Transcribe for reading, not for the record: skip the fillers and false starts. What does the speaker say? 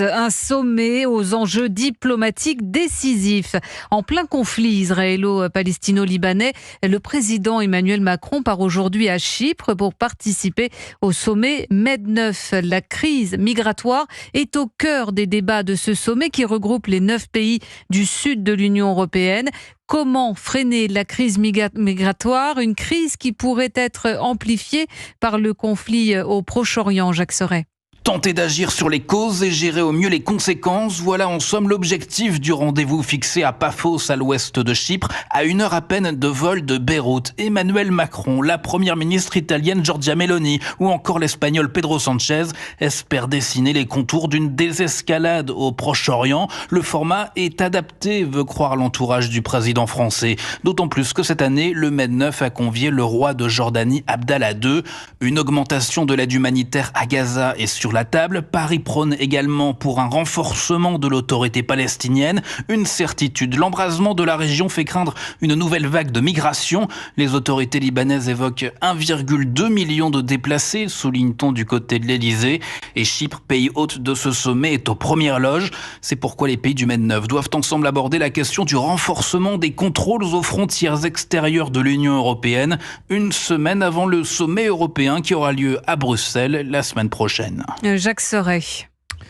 Un sommet aux enjeux diplomatiques décisifs. En plein conflit israélo-palestino-libanais, le président Emmanuel Macron part aujourd'hui à Chypre pour participer au sommet Med9. La crise migratoire est au cœur des débats de ce sommet qui regroupe les 9 pays du sud de l'Union européenne. Comment freiner la crise migratoire, une crise qui pourrait être amplifiée par le conflit au Proche-Orient, Jacques Serret? Tenter d'agir sur les causes et gérer au mieux les conséquences, voilà en somme l'objectif du rendez-vous fixé à Paphos, à l'ouest de Chypre, à 1 heure à peine de vol de Beyrouth. Emmanuel Macron, la première ministre italienne Giorgia Meloni ou encore l'espagnol Pedro Sanchez espèrent dessiner les contours d'une désescalade au Proche-Orient. Le format est adapté, veut croire l'entourage du président français. D'autant plus que cette année, le Med9 a convié le roi de Jordanie Abdallah II. Une augmentation de l'aide humanitaire à Gaza est sur la table. Paris prône également pour un renforcement de l'autorité palestinienne. Une certitude, l'embrasement de la région fait craindre une nouvelle vague de migration. Les autorités libanaises évoquent 1,2 million de déplacés, souligne-t-on du côté de l'Elysée. Et Chypre, pays hôte de ce sommet, est aux premières loges. C'est pourquoi les pays du Med9 doivent ensemble aborder la question du renforcement des contrôles aux frontières extérieures de l'Union européenne, une semaine avant le sommet européen qui aura lieu à Bruxelles la semaine prochaine. Jacques Serret.